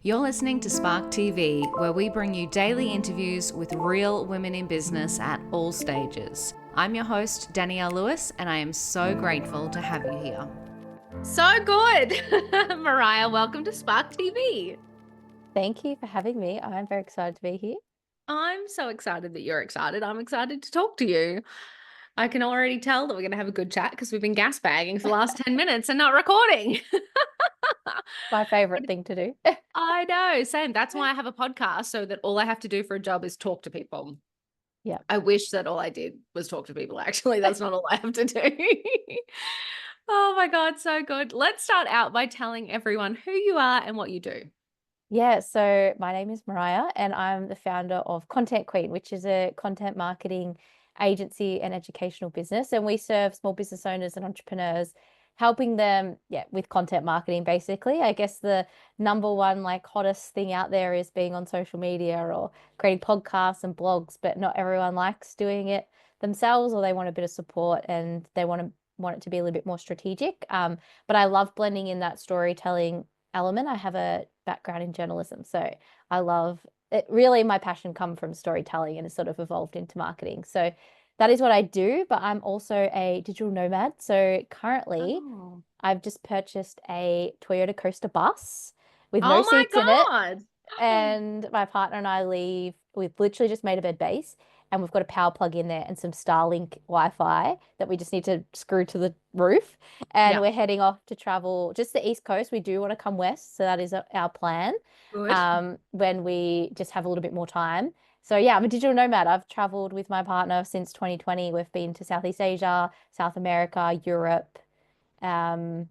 You're listening to Spark TV, where we bring you daily interviews with real women in business at all stages. I'm your host, Danielle Lewis, and I am so grateful to have you here. So good. Mariah, welcome to Spark TV. Thank you for having me. I'm very excited to be here. I'm so excited that you're excited. I'm excited to talk to you. I can already tell that we're going to have a good chat because we've been gas bagging for the last 10 minutes and not recording. My favorite thing to do. I know, same. That's why I have a podcast, so that all I have to do for a job is talk to people. Yeah. I wish that all I did was talk to people. Actually, that's not all I have to do. Oh my God, so good. Let's start out by telling everyone who you are and what you do. Yeah. So my name is Mariah and I'm the founder of Content Queen, which is a content marketing agency and educational business. And we serve small business owners and entrepreneurs, helping them, with content marketing, basically. I guess the number one, hottest thing out there is being on social media or creating podcasts and blogs, but not everyone likes doing it themselves, or they want a bit of support and they want it to be a little bit more strategic. But I love blending in that storytelling element. I have a background in journalism, so I love it. Really, my passion come from storytelling and has sort of evolved into marketing. So that is what I do, but I'm also a digital nomad. So currently I've just purchased a Toyota Coaster bus with no Oh my seats in it. God. And my partner and I leave. We've literally just made a bed base and we've got a power plug in there and some Starlink Wi-Fi that we just need to screw to the roof. And Yeah. we're heading off to travel just the East Coast. We do want to come west. So that is our plan Good. when we just have a little bit more time. So yeah, I'm a digital nomad. I've traveled with my partner since 2020. We've been to Southeast Asia, South America, Europe, um,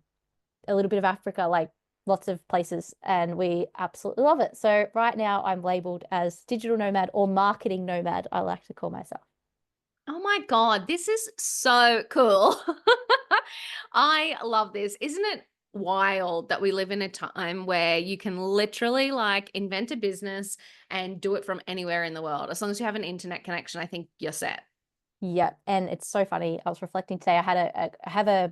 a little bit of Africa, like lots of places, and we absolutely love it. So right now I'm labeled as digital nomad or marketing nomad, I like to call myself. Oh my God, this is so cool. I love this. Isn't it wild that we live in a time where you can literally like invent a business and do it from anywhere in the world? As long as you have an internet connection, I think you're set. Yeah, and it's so funny. I was reflecting today. I have a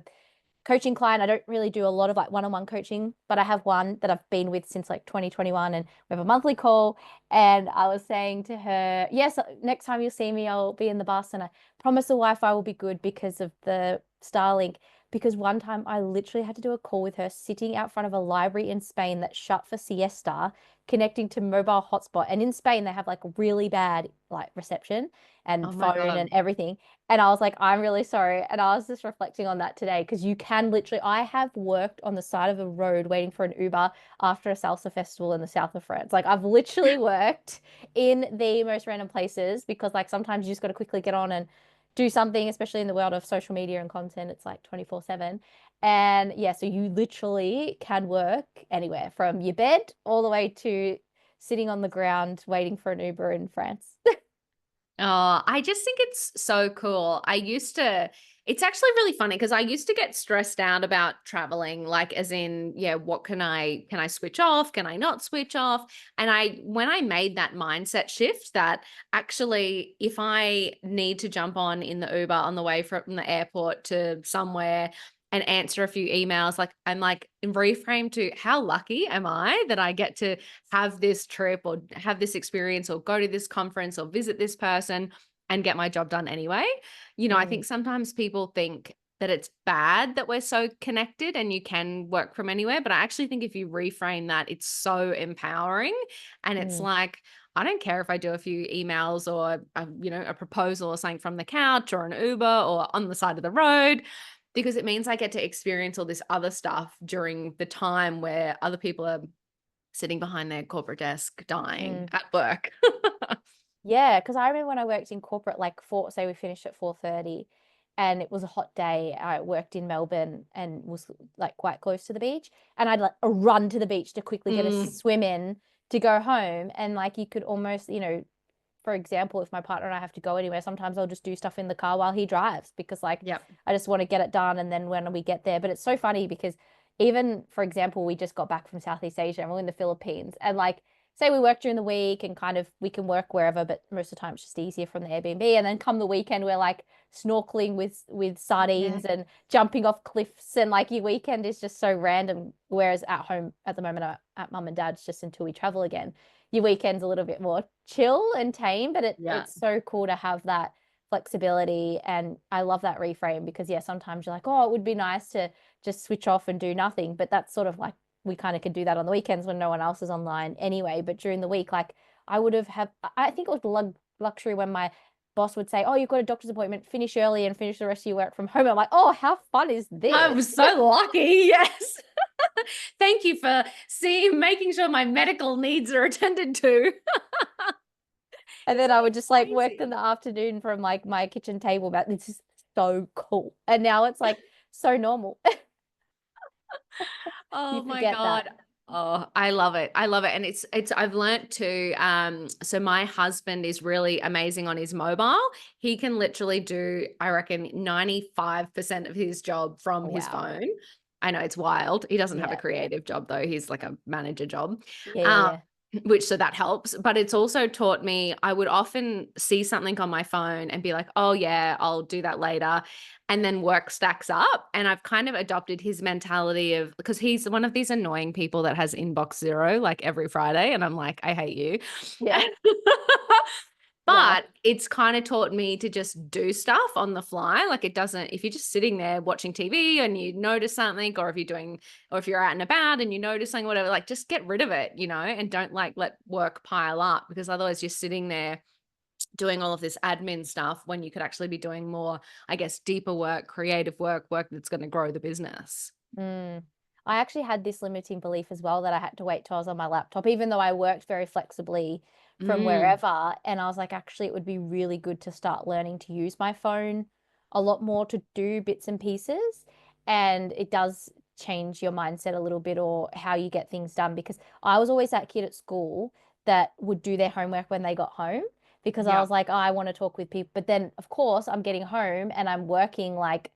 coaching client. I don't really do a lot of like one-on-one coaching, but I have one that I've been with since like 2021, and we have a monthly call. And I was saying to her, yes, next time you see me, I'll be in the bus, and I promise the Wi-Fi will be good because of the Starlink. Because one time I literally had to do a call with her sitting out front of a library in Spain that shut for siesta, connecting to mobile hotspot. And in Spain, they have like really bad like reception Oh and my phone God. and everything. And I was like, I'm really sorry. And I was just reflecting on that today because you can literally, I have worked on the side of a road waiting for an Uber after a salsa festival in the south of France. Like I've literally worked in the most random places because like sometimes you just got to quickly get on and do something, especially in the world of social media and content. It's like 24/7. And yeah, so you literally can work anywhere from your bed all the way to sitting on the ground waiting for an Uber in France. Oh, I just think it's so cool. It's actually really funny because I used to get stressed out about traveling, like as in, yeah, can I switch off? Can I not switch off? And when I made that mindset shift that actually, if I need to jump on in the Uber on the way from the airport to somewhere and answer a few emails, like I'm like reframe to how lucky am I that I get to have this trip or have this experience or go to this conference or visit this person and get my job done anyway. I Mm, think sometimes people think that it's bad that we're so connected and you can work from anywhere. But I actually think if you reframe that, it's so empowering. And it's mm, like, I don't care if I do a few emails or, a proposal or something from the couch or an Uber or on the side of the road, because it means I get to experience all this other stuff during the time where other people are sitting behind their corporate desk dying mm. at work. Yeah, because I remember when I worked in corporate, like say we finished at 4:30 and it was a hot day. I worked in Melbourne and was like quite close to the beach. And I'd like run to the beach to quickly get a Mm, swim in to go home. And like you could almost, for example, if my partner and I have to go anywhere, sometimes I'll just do stuff in the car while he drives because like yep. I just want to get it done. And then when we get there, but it's so funny because even, for example, we just got back from Southeast Asia and we're in the Philippines, and like say we work during the week and kind of we can work wherever, but most of the time it's just easier from the Airbnb. And then come the weekend, we're like snorkeling with Yeah. sardines and jumping off cliffs, and like your weekend is just so random. Whereas at home at the moment, at mum and dad's just until we travel again. Your weekend's a little bit more chill and tame, but Yeah. it's so cool to have that flexibility. And I love that reframe because yeah, sometimes you're like, oh, it would be nice to just switch off and do nothing. But that's sort of like we kind of could do that on the weekends when no one else is online anyway. But during the week, like I think it was luxury when my boss would say, oh, you've got a doctor's appointment, finish early and finish the rest of your work from home. I'm like, oh, how fun is I this? was so lucky. Yes. Thank you for making sure my medical needs are attended to. And then I would just like work in Crazy. the afternoon from like my kitchen table. But this is so cool. And now it's like so normal. You Oh my forget that. God. Oh, I love it. I love it. And I've learnt to, so my husband is really amazing on his mobile. He can literally do, I reckon, 95% of his job from Oh, his wow. phone. I know it's wild. He doesn't have a Yeah. creative job though. He's like a manager job. Yeah. Yeah. Um, Yeah. which so that helps, but it's also taught me I would often see something on my phone and be like, oh yeah, I'll do that later, and then work stacks up. And I've kind of adopted his mentality of, because he's one of these annoying people that has inbox zero like every Friday, and I'm like, I hate you. Yeah. Wow. But it's kind of taught me to just do stuff on the fly. Like it doesn't, if you're just sitting there watching TV and you notice something, or if you're doing, or if you're out and about and you notice something, whatever, like just get rid of it, and don't like let work pile up, because otherwise you're sitting there doing all of this admin stuff when you could actually be doing more, I guess, deeper work, creative work, work that's going to grow the business. Mm. I actually had this limiting belief as well that I had to wait till I was on my laptop, even though I worked very flexibly from Mm, wherever. And I was like, actually, it would be really good to start learning to use my phone a lot more to do bits and pieces. And it does change your mindset a little bit or how you get things done. Because I was always that kid at school that would do their homework when they got home because I yeah. was like, oh, I want to talk with people. But then, of course, I'm getting home and I'm working like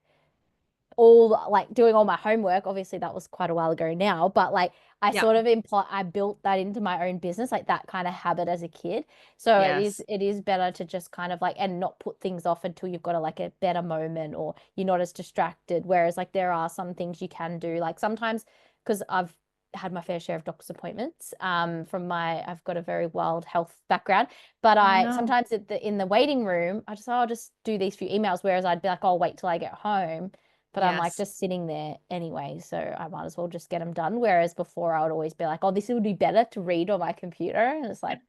all like doing all my homework. Obviously, that was quite a while ago now, but like I Yeah. sort of I built that into my own business, like that kind of habit as a kid. So Yes. it is better to just kind of like and not put things off until you've got a like a better moment or you're not as distracted. Whereas like there are some things you can do, like sometimes because I've had my fair share of doctor's appointments from my I've got a very wild health background, but Oh I no. sometimes in the waiting room I'll just do these few emails, whereas I'd be like, I'll wait till I get home, but I'm like Yes. just sitting there anyway, so I might as well just get them done. Whereas before I would always be like, oh, this would be better to read on my computer. And it's like,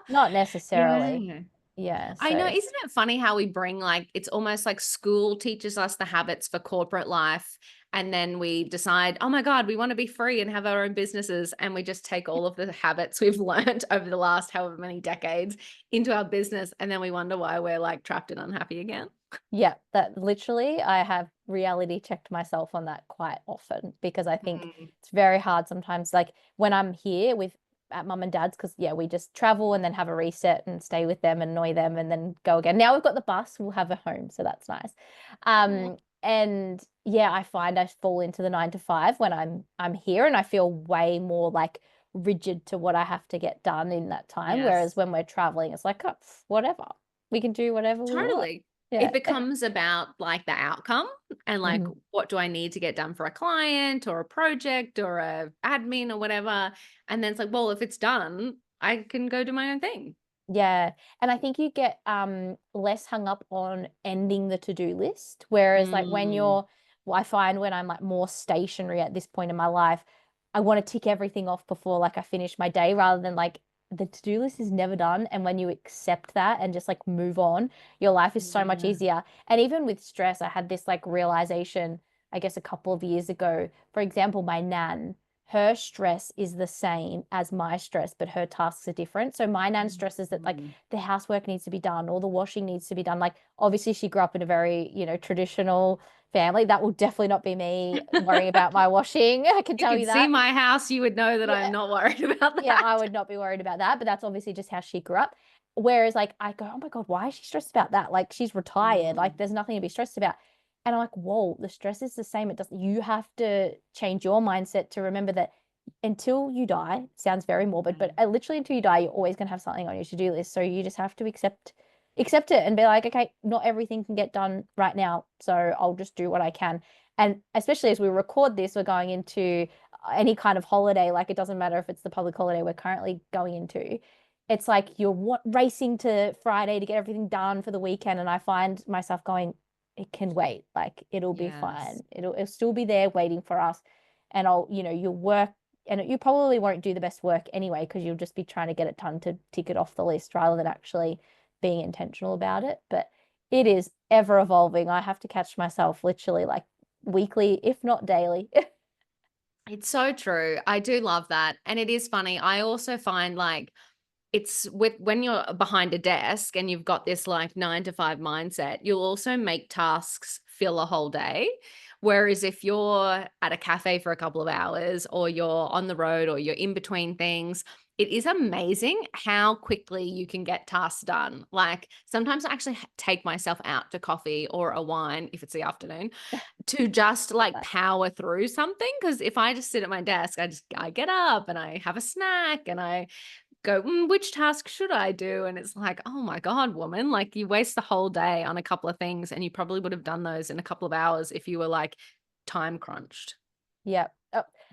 not necessarily. Yeah. Yeah. I know, So, isn't it funny how we bring, like, it's almost like school teaches us the habits for corporate life, and then we decide, oh my God, we want to be free and have our own businesses, and we just take all of the habits we've learned over the last however many decades into our business, and then we wonder why we're like trapped and unhappy again. yeah, that literally, I have reality checked myself on that quite often because I think Mm, it's very hard sometimes. Like when I'm here with at mum and dad's, because yeah, we just travel and then have a reset and stay with them and annoy them and then go again. Now we've got the bus, we'll have a home, so that's nice. mm, And yeah, I find I fall into the 9 to 5 when I'm here, and I feel way more like rigid to what I have to get done in that time. Whereas yes. when we're traveling, it's like, oh, whatever, we can do whatever we want. Totally. It Yeah. becomes about like the outcome and like, Mhm. what do I need to get done for a client or a project or a admin or whatever. And then it's like, well, if it's done, I can go do my own thing. Yeah. And I think you get less hung up on ending the to-do list. Whereas like when Mm, I find when I'm like more stationary at this point in my life, I want to tick everything off before like I finish my day rather than like the to-do list is never done. And when you accept that and just like move on, your life is so much yeah. easier. And even with stress, I had this like realization, I guess a couple of years ago. For example, my nan, her stress is the same as my stress, but her tasks are different. So my nan stresses that like Mm. the housework needs to be done or the washing needs to be done. Like obviously she grew up in a very, traditional family. That will definitely not be me worrying about my washing. I can You tell could you see that. my house, you would know that I'm Yeah. not worried about Yeah, that. I would not be worried about that, but that's obviously just how she grew up. Whereas like I go, oh my God, why is she stressed about that? Like she's retired, like Mm, there's nothing to be stressed about. And I'm like, whoa, the stress is the same. It doesn't, you have to change your mindset to remember that until you die, sounds very morbid, but mm. literally until you die, you're always going to have something on your to-do list. So you just have to accept it and be like, okay, not everything can get done right now. So I'll just do what I can. And especially as we record this, we're going into any kind of holiday, like it doesn't matter if it's the public holiday we're currently going into. It's like you're racing to Friday to get everything done for the weekend. And I find myself going, it can wait. Like it'll be Yes. fine. It'll still be there waiting for us. And you'll work, and you probably won't do the best work anyway, because you'll just be trying to get it done to tick it off the list rather than actually being intentional about it. But it is ever evolving. I have to catch myself literally like weekly, if not daily. It's so true. I do love that. And it is funny. I also find like it's with when you're behind a desk and you've got this like 9 to 5 mindset, you'll also make tasks fill a whole day. Whereas if you're at a cafe for a couple of hours or you're on the road or you're in between things, it is amazing how quickly you can get tasks done. Like sometimes I actually take myself out to coffee or a wine if it's the afternoon to just like power through something. Cause if I just sit at my desk, I get up and I have a snack and I go, which task should I do? And it's like, oh my God, woman, like you waste the whole day on a couple of things and you probably would have done those in a couple of hours if you were like time crunched. Yeah.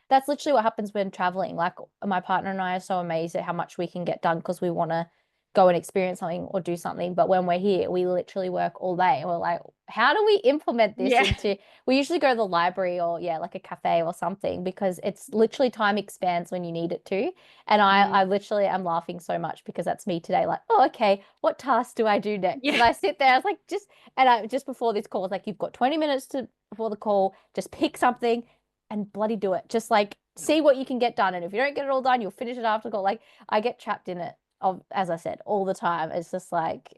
That's literally what happens when traveling. Like my partner and I are so amazed at how much we can get done because we want to go and experience something or do something. But when we're here, we literally work all day. And we're like, how do we implement this Yeah. into, we usually go to the library or yeah, like a cafe or something, because it's literally time expands when you need it to. And I Mm, literally am laughing so much because that's me today. Like, oh, okay, what task do I do next? And yeah. I sit there, I was like, and I just before this call, I was like, you've got 20 minutes before the call, just pick something and bloody do it. Just like see what you can get done. And if you don't get it all done, you'll finish it after call. Like I get trapped in it as I said, all the time. It's just like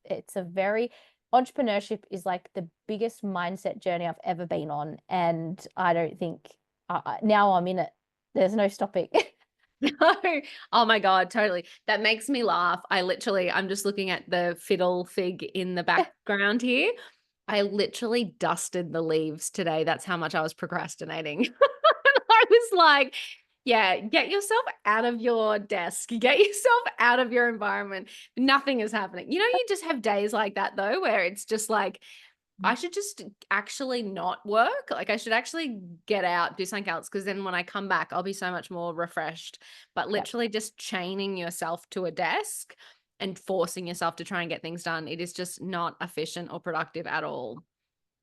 it's a very entrepreneurship is like the biggest mindset journey I've ever been on. And I don't think now I'm in it. There's no stopping. No. Oh my God, totally. That makes me laugh. I'm just looking at the fiddle fig in the background here. I literally dusted the leaves today. That's how much I was procrastinating. I was like, yeah, get yourself out of your desk, get yourself out of your environment. Nothing is happening. You just have days like that though, where it's just like, I should just actually not work. Like I should actually get out, do something else. Cause then when I come back, I'll be so much more refreshed. But Yep. literally just chaining yourself to a desk and forcing yourself to try and get things done, it is just not efficient or productive at all.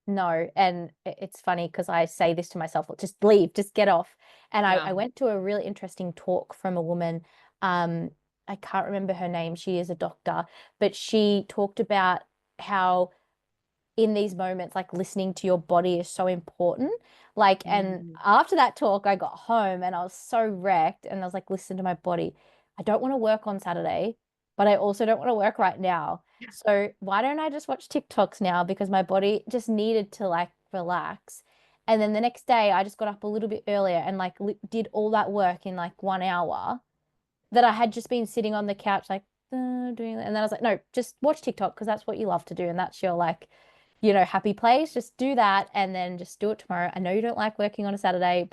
No, and it's funny because I say this to myself, "Look, just leave, just get off." And Yeah. I went to a really interesting talk from a woman. Um, I can't remember her name. She is a doctor, but she talked about how in these moments, like listening to your body is so important. Like, and Mm. after that talk, I got home and I was so wrecked and I was like, listen to my body. I don't want to work on Saturday, but I also don't want to work right now. So why don't I just watch TikToks now? Because my body just needed to like relax. And then the next day, I just got up a little bit earlier and like did all that work in like 1 hour that I had just been sitting on the couch, like doing that. And then I was like, no, just watch TikTok because that's what you love to do. And that's your like, happy place. Just do that and then just do it tomorrow. I know you don't like working on a Saturday,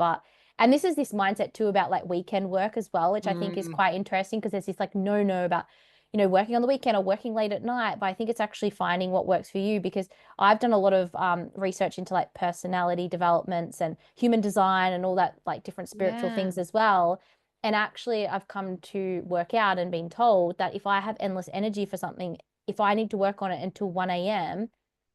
and this is this mindset too about like weekend work as well, which I think is Mm. quite interesting because there's this like no about, working on the weekend or working late at night. But I think it's actually finding what works for you because I've done a lot of research into like personality developments and human design and all that like different spiritual Yeah. things as well. And actually, I've come to work out and been told that if I have endless energy for something, if I need to work on it until 1 a.m.,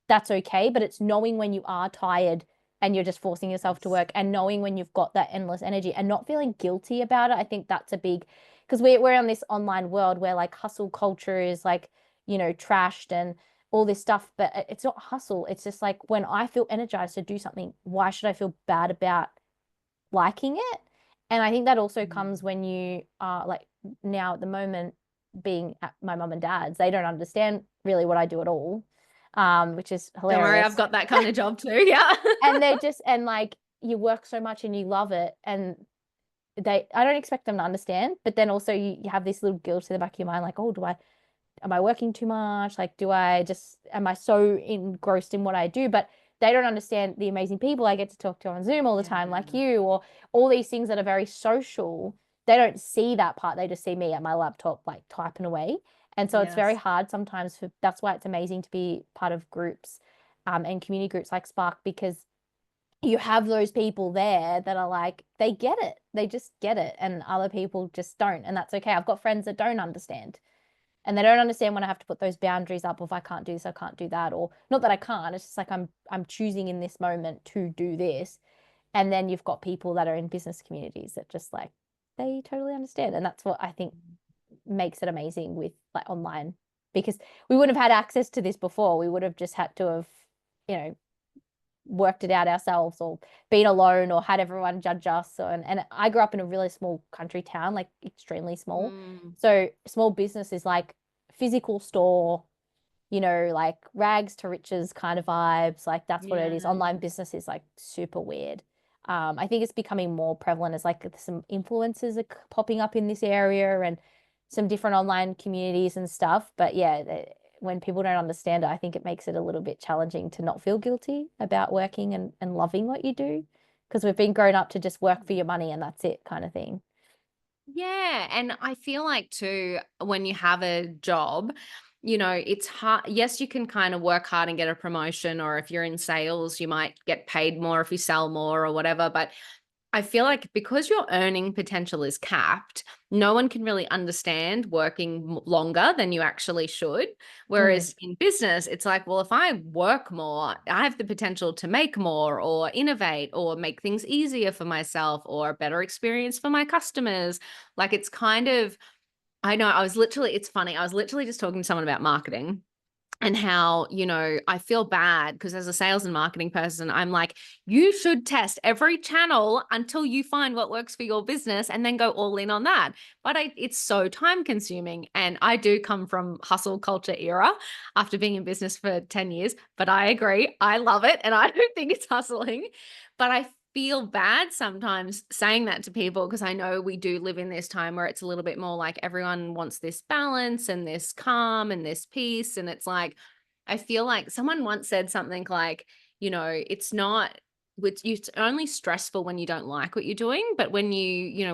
that's okay. But it's knowing when you are tired and you're just forcing yourself to Yes. work and knowing when you've got that endless energy and not feeling guilty about it. I think that's a big, because we're on this online world where like hustle culture is like, trashed and all this stuff, but it's not hustle. It's just like when I feel energized to do something, why should I feel bad about liking it? And I think that also comes Mm. when you are like now at the moment being at my mum and dad's, they don't understand really what I do at all, which is Don't worry, I've hilarious. got that kind of job too. Yeah. And they're just, and like you work so much and you love it. And I don't expect them to understand, but then also you have this little guilt in the back of your mind, like, oh, am I working too much? Like, am I so engrossed in what I do? But they don't understand the amazing people I get to talk to on Zoom all the time, like Yeah. you, or all these things that are very social. They don't see that part. They just see me at my laptop, like typing away. And so it's very Yes. hard sometimes that's why it's amazing to be part of groups and community groups like Spark, because you have those people there that are like, they get it. They just get it. And other people just don't. And that's okay. I've got friends that don't understand. And they don't understand when I have to put those boundaries up of I can't do this, I can't do that. Or not that I can't. It's just like I'm choosing in this moment to do this. And then you've got people that are in business communities that just like they totally understand. And that's what I think makes it amazing with like online, because we wouldn't have had access to this before. We would have just had to have, you know, worked it out ourselves or been alone or had everyone judge us. So, and I grew up in a really small country town, like extremely small. Mm, So small business is like physical store, you know, like rags to riches kind of vibes. Like that's what it is. yeah. Online business is like super weird. I think it's becoming more prevalent as like some influencers are popping up in this area and some different online communities and stuff. But yeah, when people don't understand it, I think it makes it a little bit challenging to not feel guilty about working and loving what you do, because we've been grown up to just work for your money and that's it kind of thing. Yeah. And I feel like too, when you have a job, it's hard. Yes, you can kind of work hard and get a promotion, or if you're in sales, you might get paid more if you sell more or whatever. But I feel like because your earning potential is capped, no one can really understand working longer than you actually should. Mm, Whereas in business, it's like, well, if I work more, I have the potential to make more or innovate or make things easier for myself or a better experience for my customers. Like it's kind of, I know it's funny. I was literally just talking to someone about marketing and how, I feel bad because as a sales and marketing person, I'm like, you should test every channel until you find what works for your business and then go all in on that. But it's so time consuming. And I do come from hustle culture era after being in business for 10 years, but I agree. I love it. And I don't think it's hustling, but I feel bad sometimes saying that to people because I know we do live in this time where it's a little bit more like everyone wants this balance and this calm and this peace. And it's like, I feel like someone once said something like, it's not, it's only stressful when you don't like what you're doing. But when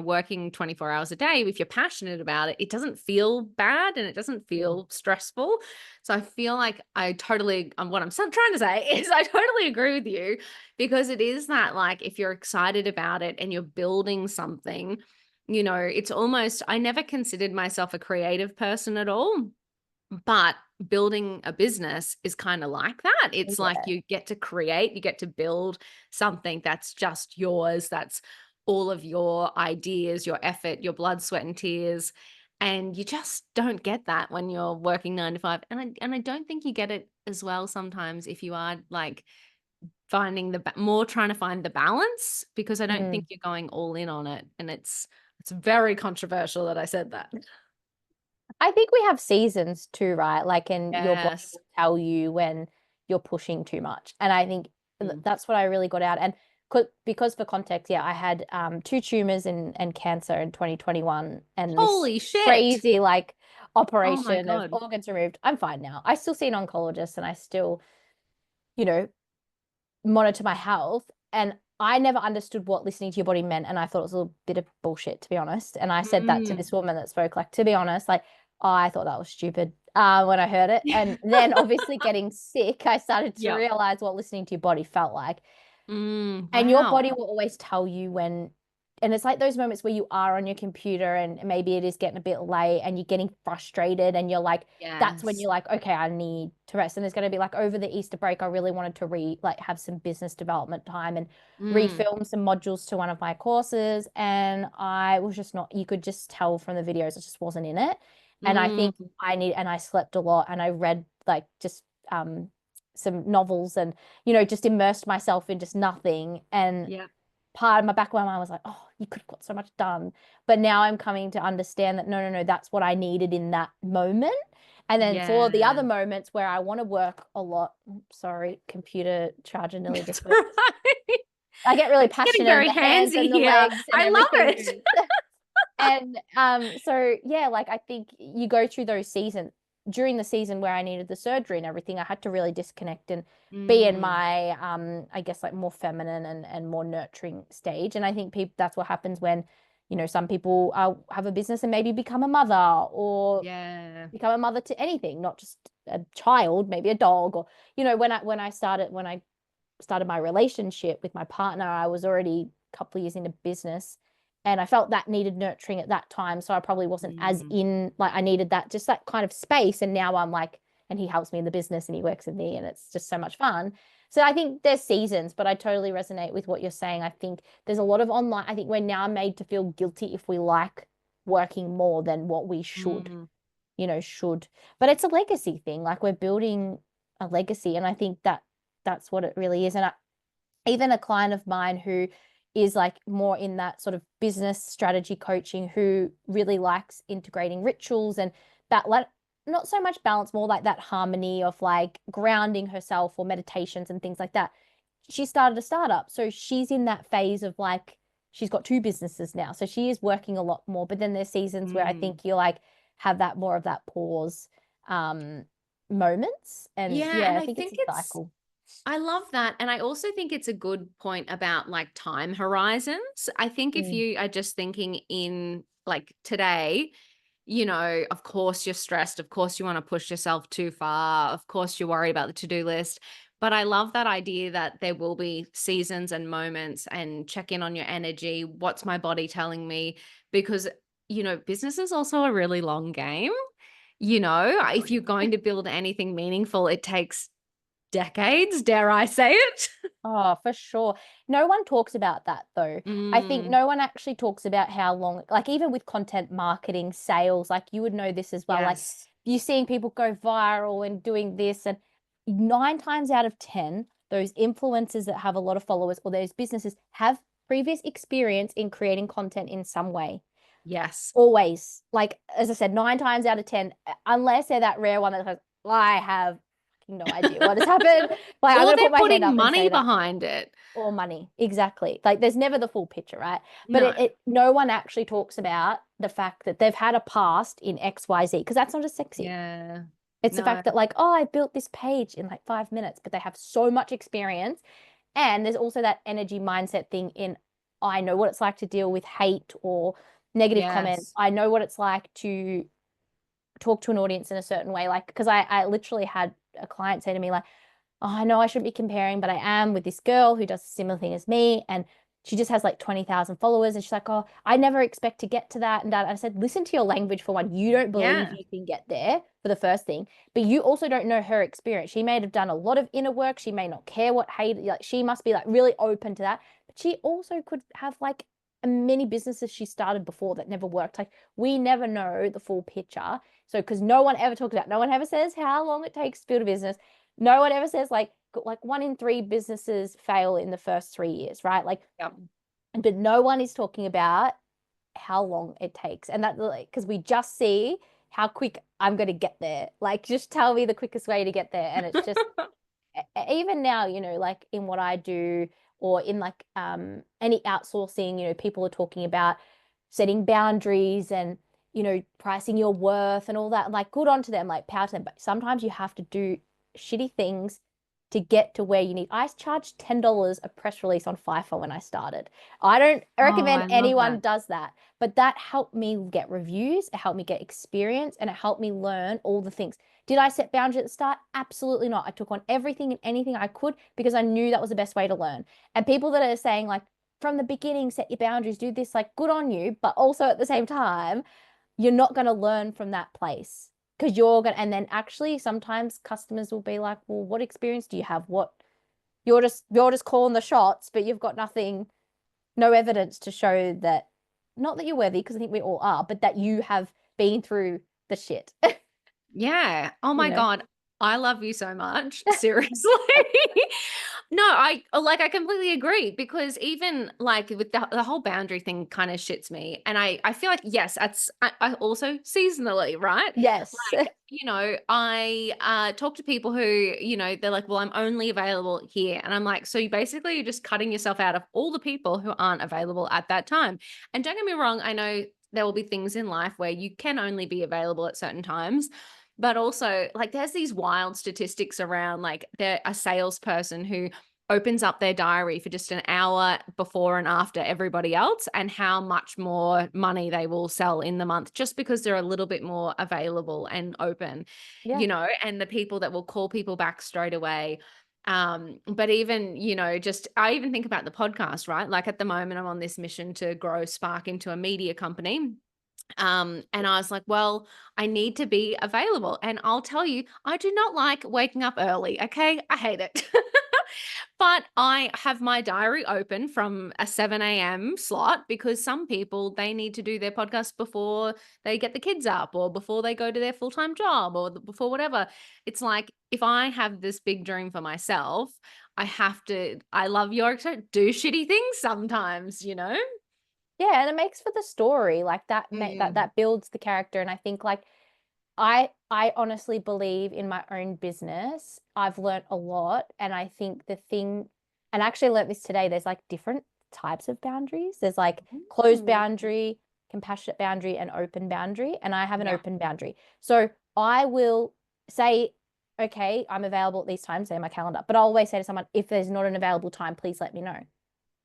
working 24 hours a day, if you're passionate about it, it doesn't feel bad and it doesn't feel stressful. So I feel like what I'm trying to say is I totally agree with you because it is that like, if you're excited about it and you're building something, it's almost, I never considered myself a creative person at all. But building a business is kind of like that. It's like yeah. you get to create, you get to build something that's just yours. That's all of your ideas, your effort, your blood, sweat, and tears. And you just don't get that when you're working 9 to 5. And I don't think you get it as well sometimes if you are like finding more trying to find the balance, because I don't think Mm. you're going all in on it. And it's very controversial that I said that. I think we have seasons too, right? Like, and your body Yes. will tell you when you're pushing too much. And I think Mm. that's what I really got out. And because for context, yeah, I had two tumors and cancer in 2021 and this Holy shit. crazy like Oh my operation of God. organs removed. I'm fine now. I still see an oncologist and I still, you know, monitor my health. And I never understood what listening to your body meant. And I thought it was a little bit of bullshit, to be honest. And I said that to Mm. this woman that spoke, like, to be honest, like, oh, I thought that was stupid when I heard it. And then obviously getting sick, I started to Yep. realize what listening to your body felt like. And your Wow. body will always tell you when, and it's like those moments where you are on your computer and maybe it is getting a bit late and you're getting frustrated and you're like, that's when Yes. you're like, okay, I need to rest. And there's going to be like over the Easter break, I really wanted to like have some business development time and Mm. refilm some modules to one of my courses. And I was just not, you could just tell from the videos, it just wasn't in it. And I think Mm. and I slept a lot and I read like just some novels and just immersed myself in just nothing. And Yeah. part of my back of my mind was like, oh, you could have got so much done. But now I'm coming to understand that no, no, no, that's what I needed in that moment. And then for the Yeah. other moments where I want to work a lot, sorry, computer charger nearly That's just went. right. I get really It's getting passionate and very the hands handsy and the here. legs and I love everything it. moves. And so yeah, like I think you go through those seasons. During the season where I needed the surgery and everything, I had to really disconnect and be in Mm. my I guess like more feminine and more nurturing stage. And I think people that's what happens when, some people have a business and maybe become a mother or Yeah. become a mother to anything, not just a child, maybe a dog or when I started when I started my relationship with my partner, I was already a couple of years into business, and I felt that needed nurturing at that time. So I probably wasn't as Mm. in, like, I needed that, just that kind of space. And now I'm like, and he helps me in the business and he works with me and it's just so much fun. So I think there's seasons, but I totally resonate with what you're saying. I think there's a lot of online. I think we're now made to feel guilty if we like working more than what we should, Mm. should. But it's a legacy thing. Like, we're building a legacy. And I think that that's what it really is. And even a client of mine who is like more in that sort of business strategy coaching, who really likes integrating rituals and that, like, not so much balance, more like that harmony of like grounding herself or meditations and things like that. She started a startup. So she's in that phase of like, she's got two businesses now. So she is working a lot more. But then there's seasons where I Mm. think you like have that more of that pause moments. And Yeah, yeah, and I I think it's think a it's cycle. I love that. And I also think it's a good point about like time horizons. I think if Mm. you are just thinking in like today, of course you're stressed. Of course you want to push yourself too far. Of course you worry about the to-do list. But I love that idea that there will be seasons and moments and check in on your energy. What's my body telling me? Because, business is also a really long game. If you're going to build anything meaningful, it takes decades, dare I say it? Oh, for sure. No one talks about that though. I think Mm, no one actually talks about how long, like even with content marketing, sales, like you would know this as well. Like, yes. you're seeing people go viral and doing this, and 9 times out of 10, those influencers that have a lot of followers or those businesses have previous experience in creating content in some way. Yes. Always. Like, as I said, 9 times out of 10, unless they're that rare one that goes, "Well, I have no idea what has happened." Like, I'm Or going to they're put my hand putting up and money say that. behind it. Or money. Exactly. Like, there's never the full picture, right? But No. no one actually talks about the fact that they've had a past in XYZ, because that's not as sexy. Yeah. It's the No. fact that, like, oh, I built this page in like 5 minutes, but they have so much experience. And there's also that energy mindset thing in, I know what it's like to deal with hate or negative comments. Yes. I know what it's like to talk to an audience in a certain way. Like, because I literally had a client say to me, like, oh, I know I shouldn't be comparing, but I am, with this girl who does a similar thing as me. And she just has like 20,000 followers. And she's like, oh, I never expect to get to that. And that. I said, listen to your language for one. You don't believe Yeah. you can get there, for the first thing, but you also don't know her experience. She may have done a lot of inner work. She may not care what hate, like, she must be like really open to that. But she also could have like many businesses she started before that never worked. Like, we never know the full picture. So, because no one ever talks about, no one ever says how long it takes to build a business. No one ever says like 1 in 3 businesses fail in the first 3 years, right? Like, Yep. but no one is talking about how long it takes. And that, like, because we just see how quick I'm going to get there. Like, just tell me the quickest way to get there. And it's just, even now, like in what I do, or in like any outsourcing, people are talking about setting boundaries and, pricing your worth and all that. Like, good on to them, like, power to them. But sometimes you have to do shitty things to get to where you need. I charged $10 a press release on Fiverr when I started. I don't Oh, recommend I love anyone that. does that, but that helped me get reviews, it helped me get experience, and it helped me learn all the things. Did I set boundaries at the start? Absolutely not. I took on everything and anything I could because I knew that was the best way to learn. And people that are saying, like, from the beginning, set your boundaries, do this, like, good on you. But also at the same time, you're not going to learn from that place, because you're going to, and then actually sometimes customers will be like, well, what experience do you have? What, you're just calling the shots, but you've got nothing, no evidence to show that, not that you're worthy, because I think we all are, but that you have been through the shit, Yeah. Oh you my know? God. I love you so much. Seriously. No, I completely agree, because even like with the whole boundary thing kind of shits me. And I feel like, yes, I also seasonally, right? Yes. Like, I talk to people who, they're like, well, I'm only available here. And I'm like, so you basically you're just cutting yourself out of all the people who aren't available at that time. And don't get me wrong, I know there will be things in life where you can only be available at certain times. But also, like, there's these wild statistics around, like, there a salesperson who opens up their diary for just an hour before and after everybody else, and how much more money they will sell in the month just because they're a little bit more available and open, Yeah. and the people that will call people back straight away. But even, just I even think about the podcast, right? Like at the moment, I'm on this mission to grow Spark into a media company. And I was like, well, I need to be available. And I'll tell you, I do not like waking up early. Okay. I hate it. But I have my diary open from a 7 a.m. slot because some people, they need to do their podcast before they get the kids up or before they go to their full-time job or before whatever. It's like, if I have this big dream for myself, I love your do shitty things sometimes. Yeah, and it makes for the story, like Mm, that builds the character. And I think like I honestly believe in my own business. I've learnt a lot, and I think the thing, and I actually learnt this today, there's like different types of boundaries. There's like closed ooh, boundary, compassionate boundary, and open boundary, and I have an yeah. open boundary. So I will say, okay, I'm available at these times, say in my calendar, but I'll always say to someone, if there's not an available time, please let me know.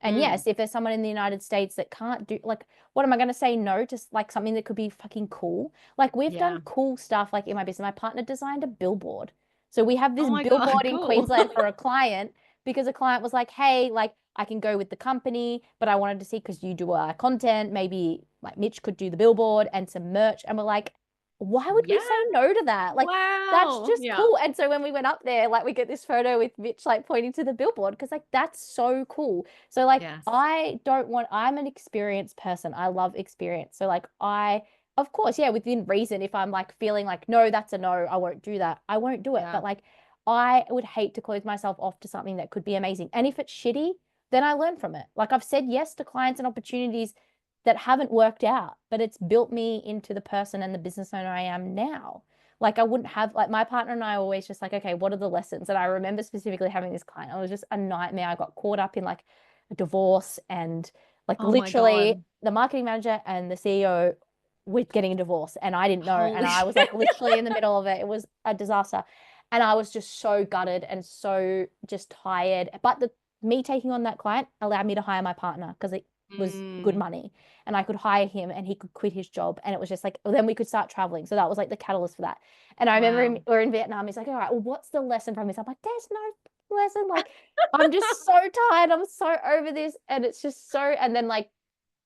And Mm, yes, if there's someone in the United States that can't do, like, what am I going to say no to, like something that could be fucking cool? Like we've done yeah. cool stuff like in my business. My partner designed a billboard. So we have Oh this my God, billboard in cool. Queensland for a client because a client was like, "Hey, like I can go with the company, but I wanted to see because you do content, maybe like Mitch could do the billboard and some merch." And we're like, "Why would we Yeah. say no to that?" Like that's Wow. just Yeah. cool. And so when we went up there, like we get this photo with Mitch like pointing to the billboard because like that's so cool. So like Yes. I'm an experienced person. I love experience. So like of course, yeah, within reason, if I'm like feeling like, no, that's a no, I won't do that. I won't do it. Yeah. But like I would hate to close myself off to something that could be amazing. And if it's shitty, then I learn from it. Like I've said yes to clients and opportunities that haven't worked out, but it's built me into the person and the business owner I am now. Like I wouldn't have like my partner and I are always just like, okay, what are the lessons? And I remember specifically having this client. It was just a nightmare. I got caught up in like a divorce and like Oh my literally God. the marketing manager and the CEO were getting a divorce and I didn't know. And Holy I was like shit. literally in the middle of it. It was a disaster. And I was just so gutted and so just tired. But me taking on that client allowed me to hire my partner because it was good Mm. money and I could hire him and he could quit his job. And it was just like, well, then we could start traveling. So that was like the catalyst for that. And I remember Wow. we're in Vietnam. He's like, all right, well, what's the lesson from this? I'm like, there's no lesson. Like, I'm just so tired. I'm so over this. And it's just so, and then like,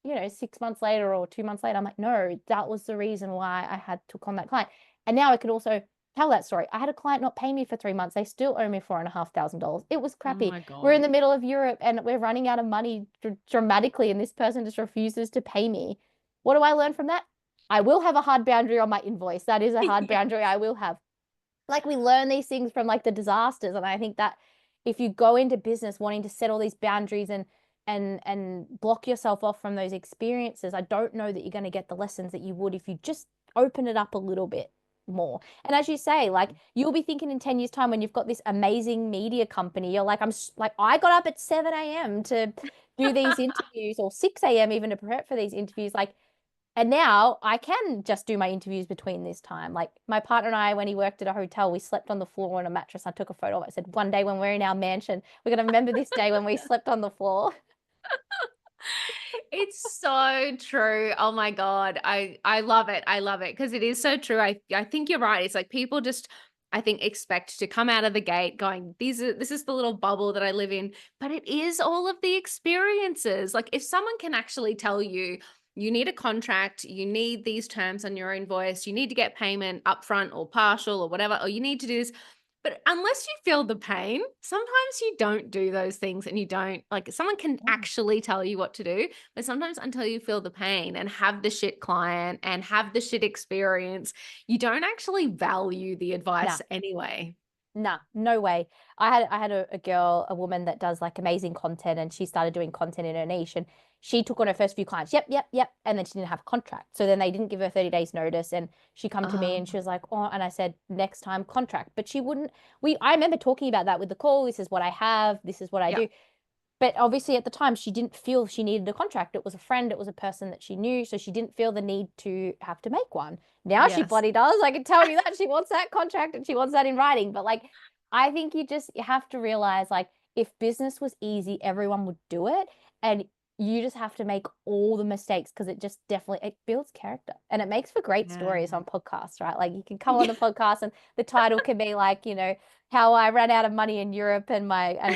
6 months later or 2 months later, I'm like, no, that was the reason why I had took on that client. And now I can also tell that story. I had a client not pay me for 3 months. They still owe me $4,500. It was Oh crappy. my We're in God. the middle of Europe and we're running out of money dramatically, and this person just refuses to pay me. What do I learn from that? I will have a hard boundary on my invoice. That is a hard Yeah. boundary I will have. Like we learn these things from like the disasters, and I think that if you go into business wanting to set all these boundaries and block yourself off from those experiences, I don't know that you're going to get the lessons that you would if you just open it up a little bit more. And as you say, like you'll be thinking in 10 years time when you've got this amazing media company, you're like, like I got up at 7 a.m. to do these interviews, or 6 a.m. even to prep for these interviews. Like, and now I can just do my interviews between this time. Like my partner and I, when he worked at a hotel, we slept on the floor on a mattress. I took a photo of it. I said, one day when we're in our mansion, we're going to remember this day when we slept on the floor. It's so true. Oh my God. I love it. I love it because it is so true. I think you're right. It's like people just, I think, expect to come out of the gate going, this is the little bubble that I live in, but it is all of the experiences. Like if someone can actually tell you, you need a contract, you need these terms on your invoice, you need to get payment upfront or partial or whatever, or you need to do this. But unless you feel the pain, sometimes you don't do those things and you don't like someone can Yeah. actually tell you what to do. But sometimes until you feel the pain and have the shit client and have the shit experience, you don't actually value the Nah, advice anyway. nah, no way. I had a girl, a woman that does like amazing content, and she started doing content in her niche, and she took on her first few clients. Yep, yep, yep. And then she didn't have a contract. So then they didn't give her 30 days notice. And she come to me and she Um, was like, oh, and I said, next time contract. But she wouldn't, I remember talking about that with the call. This is what I have, this is what I yeah. do. But obviously at the time she didn't feel she needed a contract. It was a friend, it was a person that she knew, so she didn't feel the need to have to make one. Now she Yes. bloody does. I can tell you that she wants that contract and she wants that in writing. But like I think you have to realize like if business was easy, everyone would do it. And you just have to make all the mistakes because it just definitely it builds character and it makes for great stories Yeah. on podcasts, right? Like you can come on Yeah. the podcast and the title can be like, how I ran out of money in Europe and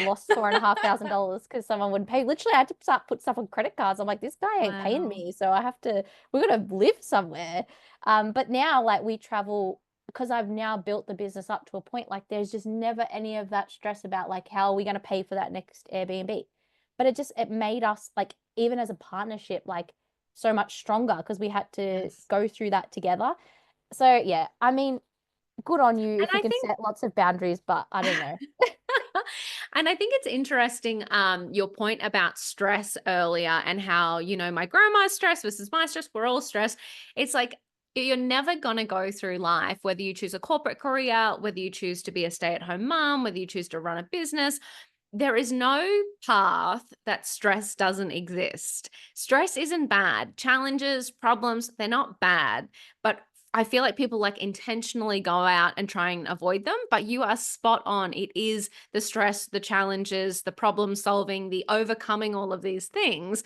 lost $4,500 because someone wouldn't pay. Literally, I had to start put stuff on credit cards. I'm like, this guy ain't paying Wow. me, so we're gonna live somewhere. But now like we travel because I've now built the business up to a point like there's just never any of that stress about like how are we going to pay for that next Airbnb. But it made us like even as a partnership like so much stronger because we had to Yes. go through that together. So yeah, I mean, good on you And if you I can think set lots of boundaries, but I don't know. and I think it's interesting, your point about stress earlier and how, my grandma's stress versus my stress, we're all stressed. It's like you're never going to go through life, whether you choose a corporate career, whether you choose to be a stay-at-home mom, whether you choose to run a business. There is no path that stress doesn't exist. Stress isn't bad. Challenges, problems, they're not bad. But I feel like people like intentionally go out and try and avoid them, but you are spot on. It is the stress, the challenges, the problem solving, the overcoming all of these things.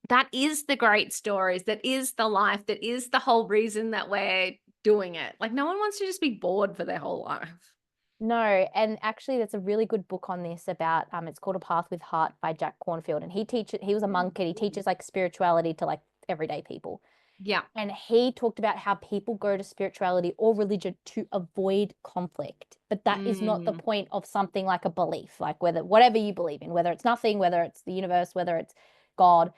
That is the great stories. That is the life. That is the whole reason that we're doing it. Like, no one wants to just be bored for their whole life. No, and actually there's a really good book on this about it's called A Path with Heart by Jack Cornfield and he was a monk and he teaches like spirituality to like everyday people. Yeah. And he talked about how people go to spirituality or religion to avoid conflict. But that is not the Mm, point of something like a belief, like whatever you believe in, whether it's nothing, whether it's the universe, whether it's God.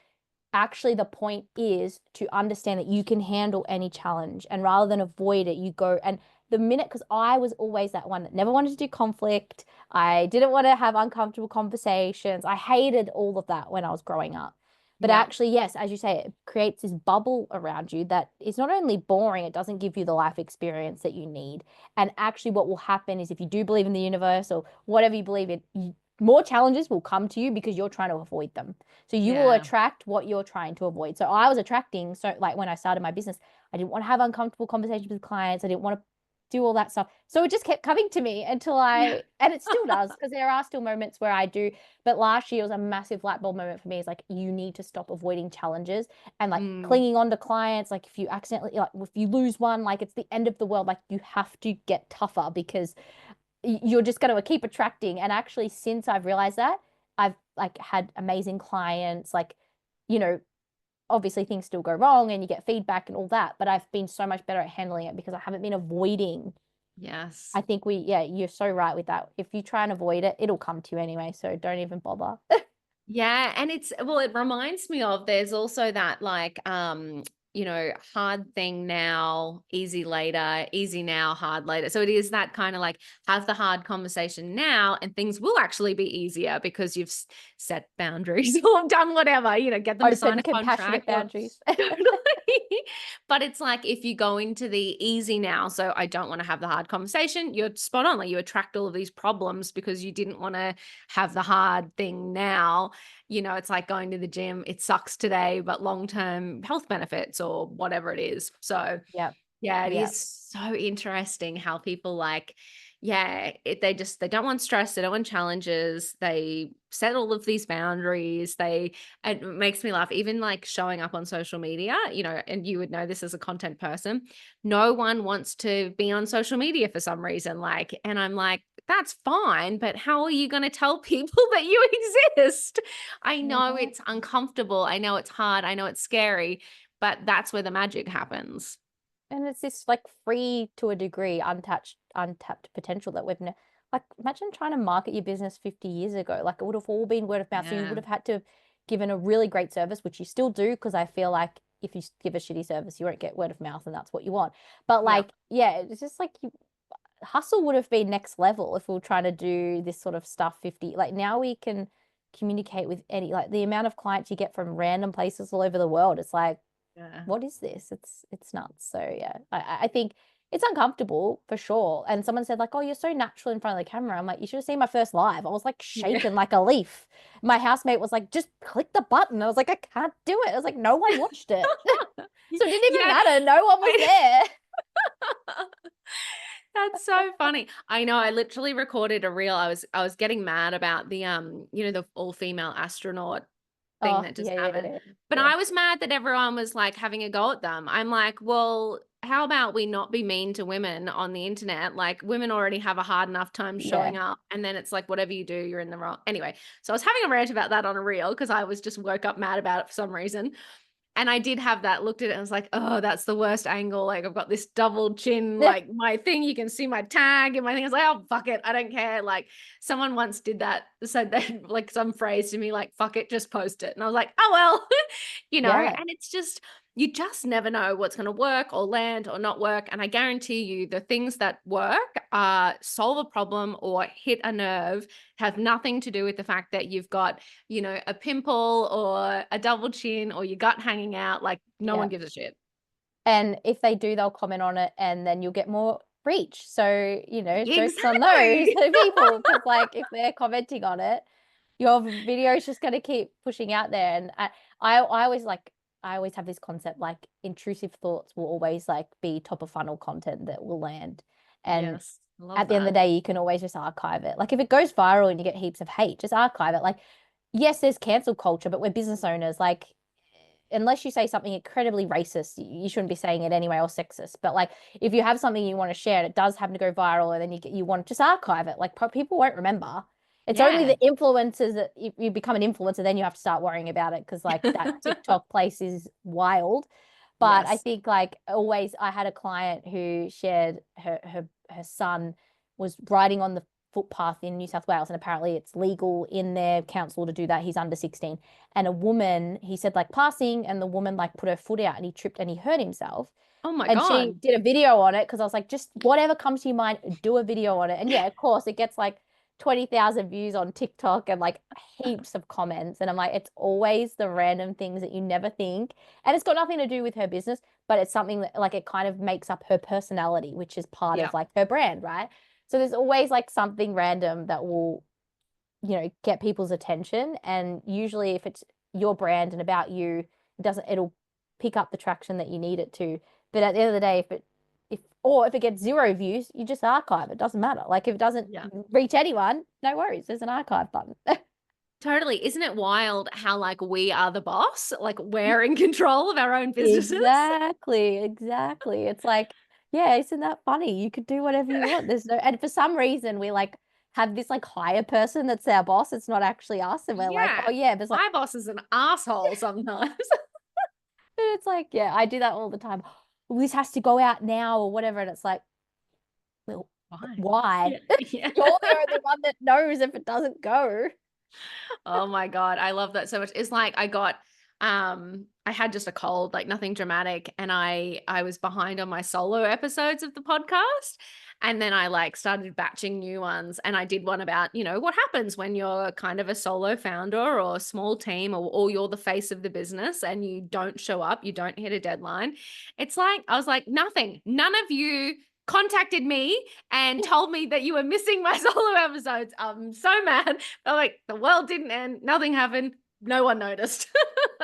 Actually, the point is to understand that you can handle any challenge. And rather than avoid it, you go and the minute, because I was always that one that never wanted to do conflict. I didn't want to have uncomfortable conversations. I hated all of that when I was growing up. But yeah. actually, yes, as you say, it creates this bubble around you that is not only boring, it doesn't give you the life experience that you need. And actually, what will happen is if you do believe in the universe or whatever you believe in, more challenges will come to you because you're trying to avoid them. So you will Yeah. attract what you're trying to avoid. So I was attracting, so like when I started my business, I didn't want to have uncomfortable conversations with clients. I didn't want to do all that stuff. So it just kept coming to me and it still does because there are still moments where I do. But last year was a massive light bulb moment for me. It's like, you need to stop avoiding challenges and like Mm, clinging on to clients. Like if you accidentally, like if you lose one, like it's the end of the world. Like you have to get tougher because you're just going to keep attracting. And actually, since I've realized that, I've like had amazing clients, like, you know, obviously things still go wrong and you get feedback and all that, but I've been so much better at handling it because I haven't been avoiding. yes. I think yeah, you're so right with that. If you try and avoid it, it'll come to you anyway. So don't even bother. Yeah, and it reminds me of there's also that like hard thing now, easy later, easy now, hard later. So it is that kind of like have the hard conversation now and things will actually be easier because you've set boundaries or done whatever, get them to sign Open, a compassionate contract or boundaries. totally. But it's like if you go into the easy now, so I don't want to have the hard conversation, you're spot on. Like you attract all of these problems because you didn't want to have the hard thing now. It's like going to the gym. It sucks today, but long-term health benefits or whatever it is. So, Yep. yeah, it Yep. is so interesting how people like, yeah, they don't want stress, they don't want challenges. They set all of these boundaries. It makes me laugh. Even like showing up on social media, and you would know this as a content person. No one wants to be on social media for some reason. Like, and I'm like, that's fine, but how are you going to tell people that you exist? I know Mhm. it's uncomfortable. I know it's hard. I know it's scary, but that's where the magic happens. And it's this like free to a degree, untapped potential that like imagine trying to market your business 50 years ago. Like it would have all been word of mouth. So you would Yeah. have had to have given a really great service, which you still do, because I feel like if you give a shitty service, you won't get word of mouth and that's what you want. But Yeah. like, yeah, it's just like hustle would have been next level if we were trying to do this sort of stuff 50. Like now we can communicate with any like the amount of clients you get from random places all over the world. It's like Yeah. what is this? It's nuts. So yeah, I think it's uncomfortable for sure. And someone said like, "Oh, you're so natural in front of the camera." I'm like, "You should have seen my first live. I was like Yeah. shaking like a leaf." My housemate was like, "Just click the button." I was like, "I can't do it." I was like, "No one watched it." So it didn't even Yeah. matter. No one was I there. That's so funny. I know I literally recorded a reel. I was getting mad about the the all-female astronaut thing Oh, that just yeah, yeah, happened. yeah, But yeah. I was mad that everyone was like having a go at them. I'm like, well, how about we not be mean to women on the internet? Like, women already have a hard enough time Yeah. showing up, and then it's like whatever you do, you're in the wrong. Anyway, so I was having a rant about that on a reel because I was just woke up mad about it for some reason. And I did have that, looked at it and was like, oh, that's the worst angle. Like, I've got this double chin, like my thing, you can see my tag and my thing. I was like, oh, fuck it. I don't care. Like, someone once did that, said that, like, some phrase to me, like, fuck it, just post it. And I was like, oh, well, Yeah. and it's just, you just never know what's going to work or land or not work. And I guarantee you the things that work solve a problem or hit a nerve have nothing to do with the fact that you've got, a pimple or a double chin or your gut hanging out. Like, no Yeah. one gives a shit. And if they do, they'll comment on it and then you'll get more reach. So, jokes on those Exactly. people, because like if they're commenting on it, your video is just going to keep pushing out there. And I always have this concept, like intrusive thoughts will always like be top of funnel content that will land. And Yes. I love at the end of that. the day, you can always just archive it. Like if it goes viral and you get heaps of hate, just archive it. Like, yes, there's cancel culture, but we're business owners. Like, unless you say something incredibly racist, you shouldn't be saying it anyway, or sexist. But like, if you have something you want to share and it does happen to go viral, and then you want to just archive it, like people won't remember. It's only Yeah. the influencers that if you become an influencer, then you have to start worrying about it because like that TikTok place is wild. But I Yes. think like always, I had a client who shared her son was riding on the footpath in New South Wales, and apparently it's legal in their council to do that. He's under 16. And a woman, he said like passing, and the woman like put her foot out and he tripped and he hurt himself. Oh my And she God. did a video on it because I was like, just whatever comes to your mind, do a video on it. And yeah, of course, it gets like 20,000 views on TikTok and like heaps of comments. And I'm like, it's always the random things that you never think. And it's got nothing to do with her business, but it's something that like it kind of makes up her personality, which is part Yeah. of like her brand, right? So there's always like something random that will, get people's attention. And usually if it's your brand and about you, it'll pick up the traction that you need it to. But at the end of the day, if it gets 0 views, you just archive. It doesn't matter. Like if it doesn't Yeah. reach anyone, no worries. There's an archive button. Totally. Isn't it wild how like we are the boss? Like we're in control of our own businesses. Exactly, exactly. It's like, yeah, isn't that funny? You could do whatever you want. And for some reason we like have this like higher person that's our boss. It's not actually us. And we're like, Yeah. oh yeah, there's like, My boss is an asshole sometimes. it's like, yeah, I do that all the time. Well, this has to go out now or whatever. And it's like, well, Why? why? Yeah. Yeah. You're the only one that knows if it doesn't go. Oh my God. I love that so much. It's like I had just a cold, like nothing dramatic, and I was behind on my solo episodes of the podcast. And then I like started batching new ones, and I did one about, what happens when you're kind of a solo founder or a small team, or you're the face of the business and you don't show up, you don't hit a deadline. It's like I was like, nothing. None of you contacted me and told me that you were missing my solo episodes. I'm so mad. I'm like, the world didn't end, nothing happened, no one noticed.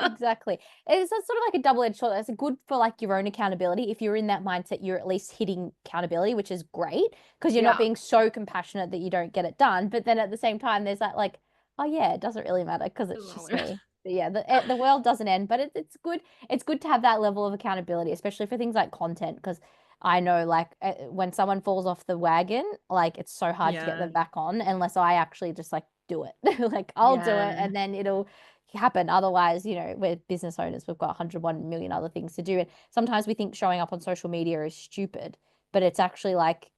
Exactly. It's sort of like a double-edged sword. It's good for like your own accountability. If you're in that mindset, you're at least hitting accountability, which is great because you're not Yeah. being so compassionate that you don't get it done. But then at the same time, there's that like, oh yeah, it doesn't really matter because it's just me. But yeah, the world doesn't end, but it's good. It's good to have that level of accountability, especially for things like content, because I know like when someone falls off the wagon, like it's so hard to get Yeah. them back on unless I actually just like do it. Like I'll do it Yeah. and then it'll happen. Otherwise, we're business owners. We've got 101 million other things to do. And sometimes we think showing up on social media is stupid, but it's actually like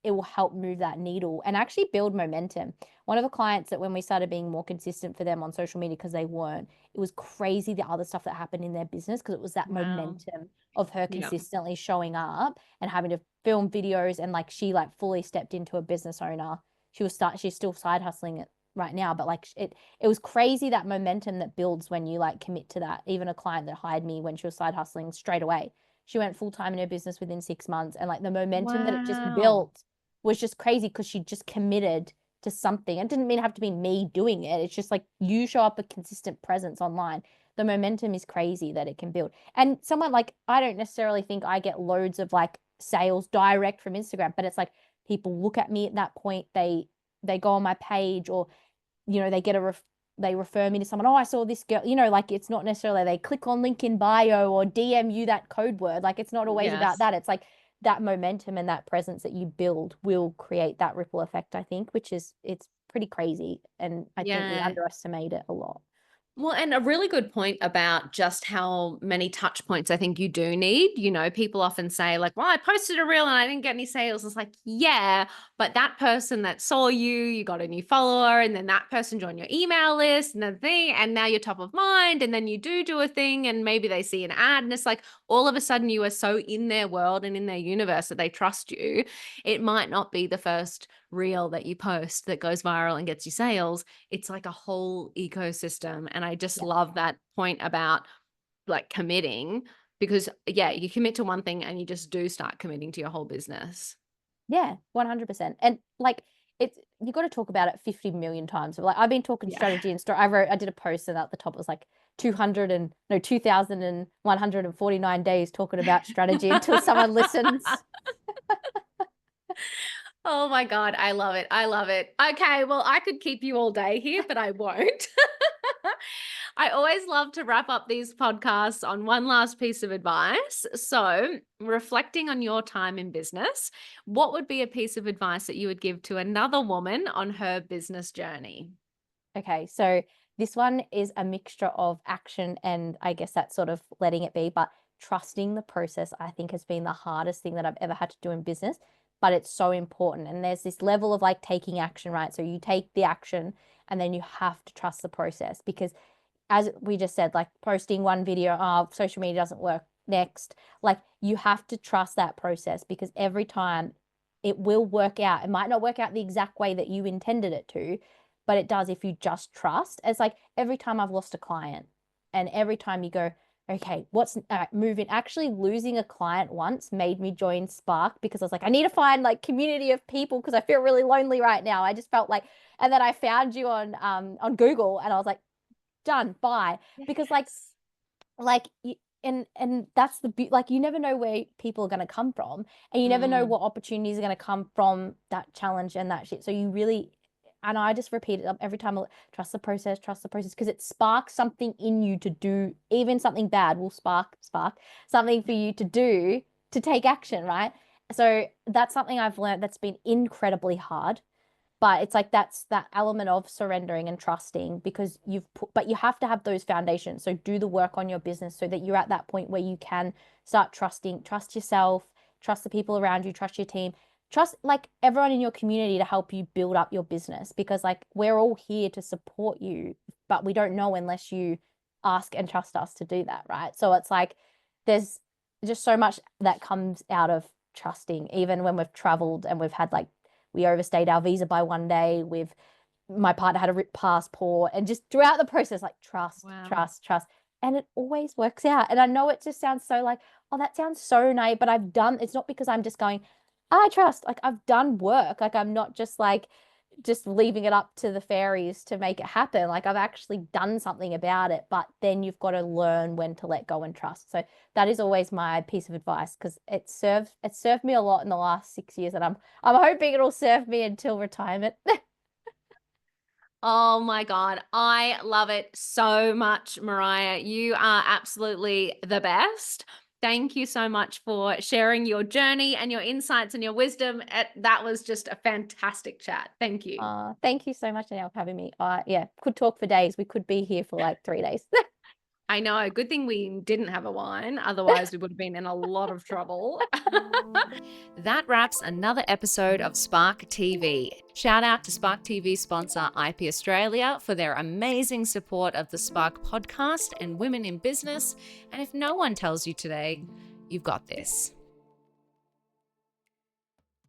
it will help move that needle and actually build momentum. One of the clients that when we started being more consistent for them on social media because they weren't, it was crazy the other stuff that happened in their business because it was that Wow. momentum of her Yeah. consistently showing up and having to film videos and like she like fully stepped into a business owner. She's still side hustling it right now, but like it was crazy that momentum that builds when you like commit to that. Even a client that hired me when she was side hustling straight away, she went full time in her business within 6 months, and like the momentum that it just Wow. built was just crazy because she just committed to something. It didn't mean have to be me doing it. It's just like you show up a consistent presence online. The momentum is crazy that it can build. And someone like I don't necessarily think I get loads of like sales direct from Instagram, but it's like people look at me at that point, they go on my page or they get they refer me to someone. Oh, I saw this girl, like it's not necessarily they click on link in bio or DM you that code word. Like it's not always about Yes. that. It's like that momentum and that presence that you build will create that ripple effect, I think, it's pretty crazy. And I think we Yeah. underestimate it a lot. Well, and a really good point about just how many touch points I think you do need. People often say, like, well, I posted a reel and I didn't get any sales. It's like, yeah, but that person that saw you got a new follower, and then that person joined your email list and the thing, and now you're top of mind. And then you do a thing, and maybe they see an ad, and it's like all of a sudden you are so in their world and in their universe that they trust you. It might not be the first reel that you post that goes viral and gets you sales. It's like a whole ecosystem. And I just Yeah. love that point about like committing, because yeah, you commit to one thing and you just do start committing to your whole business. Yeah, 100%. And like you got to talk about it 50 million times. Like I've been talking Yeah. strategy and story. I did a post and at the top it was like 2,149 days talking about strategy until someone listens. Oh my God. I love it. I love it. Okay. Well, I could keep you all day here, but I won't. I always love to wrap up these podcasts on one last piece of advice. So, reflecting on your time in business, what would be a piece of advice that you would give to another woman on her business journey? Okay, so this one is a mixture of action and I guess that's sort of letting it be, but trusting the process, I think, has been the hardest thing that I've ever had to do in business, but it's so important. And there's this level of like taking action, right? So you take the action and then you have to trust the process because as we just said, like posting one video, oh, social media doesn't work next. Like you have to trust that process because every time it will work out. It might not work out the exact way that you intended it to, but it does if you just trust. It's like every time I've lost a client and every time you go, okay, what's moving? Actually, losing a client once made me join Spark because I was like, I need to find like community of people because I feel really lonely right now. I just felt like, and then I found you on Google and I was like, done, bye. Because Yes. and that's like you never know where people are going to come from and you never know Mm. what opportunities are going to come from that challenge and that shit. So you really, and I just repeat it every time, trust the process, because it sparks something in you to do. Even something bad will spark something for you to do, to take action, right? So that's something I've learned that's been incredibly hard, but it's like that's that element of surrendering and trusting because but you have to have those foundations. So do the work on your business so that you're at that point where you can start trust yourself, trust the people around you, trust your team, trust like everyone in your community to help you build up your business because like we're all here to support you, but we don't know unless you ask and trust us to do that, right? So it's like there's just so much that comes out of trusting, even when we've traveled and we've had like we overstayed our visa by one day. My partner had a ripped passport, and just throughout the process, like trust, Wow. trust, trust. And it always works out. And I know it just sounds so like, oh, that sounds so naive, but it's not because I'm just going, I trust. Like I've done work. Like I'm not just like just leaving it up to the fairies to make it happen. Like I've actually done something about it, but then you've got to learn when to let go and trust. So that is always my piece of advice because it served me a lot in the last 6 years, and I'm hoping it'll serve me until retirement. Oh my God. I love it so much, Mariah. You are absolutely the best. Thank you so much for sharing your journey and your insights and your wisdom. That was just a fantastic chat. Thank you. Thank you so much, Danielle, for having me. Yeah, could talk for days. We could be here for like 3 days. I know. Good thing we didn't have a wine. Otherwise, we would have been in a lot of trouble. That wraps another episode of Spark TV. Shout out to Spark TV sponsor IP Australia for their amazing support of the Spark podcast and women in business. And if no one tells you today, you've got this.